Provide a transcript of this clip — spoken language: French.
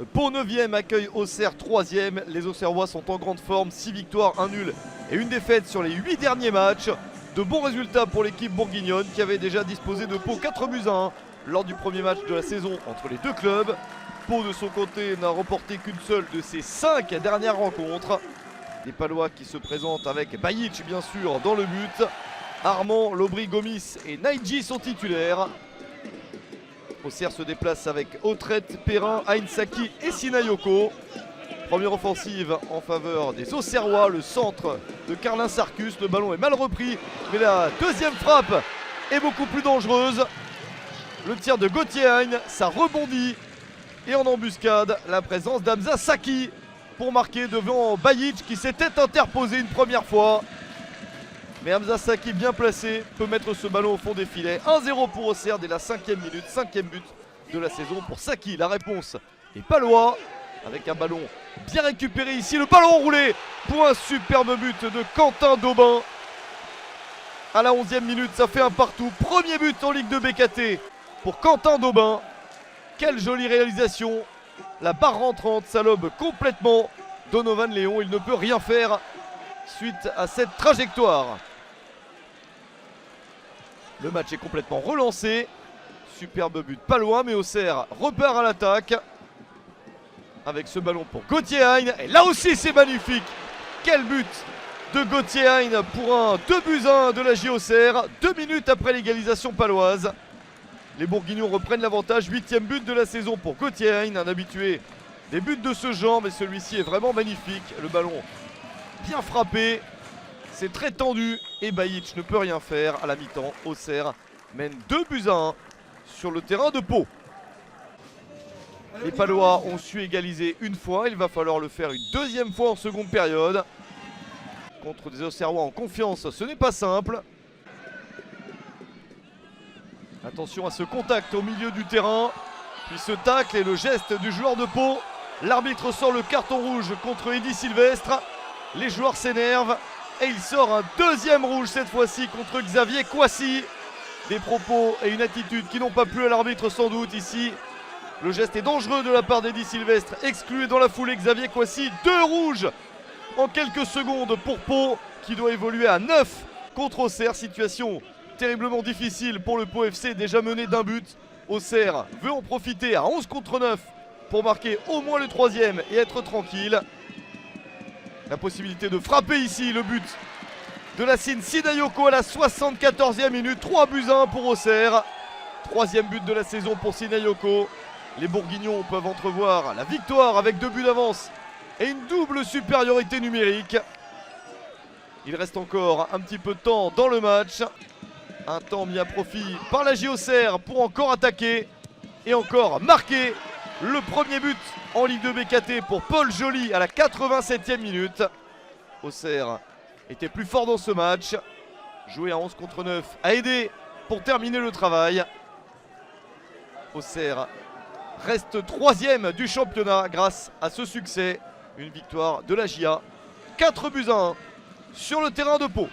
Pau 9e accueille Auxerre 3e. Les Auxerrois sont en grande forme, 6 victoires, 1 nul et une défaite sur les 8 derniers matchs. De bons résultats pour l'équipe bourguignonne qui avait déjà disposé de Pau 4-1 lors du premier match de la saison entre les deux clubs. Pau de son côté n'a remporté qu'une seule de ses 5 dernières rencontres. Les Palois qui se présentent avec Bajic bien sûr dans le but. Armand, Lobry, Gomis et Naïdji sont titulaires. Auxerre se déplace avec Autret, Perrin, Ainsaki et Sinayoko. Première offensive en faveur des Auxerrois, le centre de Carlin Sarcus. Le ballon est mal repris, mais la deuxième frappe est beaucoup plus dangereuse. Le tir de Gauthier Hein, ça rebondit. Et en embuscade, la présence d'Hamza Saki pour marquer devant Bajic qui s'était interposé une première fois. Mais Hamza Saki bien placé peut mettre ce ballon au fond des filets. 1-0 pour Auxerre dès la 5e minute, 5e but de la saison pour Saki. La réponse est palois avec un ballon bien récupéré ici. Le ballon roulé pour un superbe but de Quentin Daubin. À la 11e minute, ça fait un partout. Premier but en Ligue 2 BKT pour Quentin Daubin. Quelle jolie réalisation. La barre rentrante, ça lobe complètement Donovan Léon. Il ne peut rien faire suite à cette trajectoire. Le match est complètement relancé. Superbe but palois, mais Auxerre repart à l'attaque. Avec ce ballon pour Gauthier Hein. Et là aussi c'est magnifique. Quel but de Gauthier Hein pour un 2-1 de la J Auxerre. 2 minutes après l'égalisation paloise. Les Bourguignons reprennent l'avantage. 8e but de la saison pour Gauthier Hein, un habitué des buts de ce genre, mais celui-ci est vraiment magnifique. Le ballon bien frappé. C'est très tendu et Bajic ne peut rien faire à la mi-temps. Auxerre mène 2-1 sur le terrain de Pau. Les Palois ont su égaliser une fois. Il va falloir le faire une deuxième fois en seconde période. Contre des Auxerrois en confiance, ce n'est pas simple. Attention à ce contact au milieu du terrain. Puis ce tacle et le geste du joueur de Pau. L'arbitre sort le carton rouge contre Eddy Sylvestre. Les joueurs s'énervent. Et il sort un deuxième rouge cette fois-ci contre Xavier Kouassi. Des propos et une attitude qui n'ont pas plu à l'arbitre sans doute ici. Le geste est dangereux de la part d'Eddy Sylvestre. Exclu dans la foulée Xavier Kouassi. 2 rouges en quelques secondes pour Pau qui doit évoluer à 9 contre Auxerre. Situation terriblement difficile pour le Pau FC déjà mené d'un but. Auxerre veut en profiter à 11 contre 9 pour marquer au moins le 3e et être tranquille. La possibilité de frapper ici le but de Lassine Sinayoko à la 74e minute. 3-1 pour Auxerre. 3e but de la saison pour Sinayoko. Les Bourguignons peuvent entrevoir la victoire avec 2 buts d'avance et une double supériorité numérique. Il reste encore un petit peu de temps dans le match. Un temps mis à profit par la J Auxerre pour encore attaquer et encore marquer. Le premier but en Ligue 2 BKT pour Paul Joly à la 87e minute. Auxerre était plus fort dans ce match. Joué à 11 contre 9 a aidé pour terminer le travail. Auxerre reste 3e du championnat grâce à ce succès. Une victoire de la JA. 4-1 sur le terrain de Pau.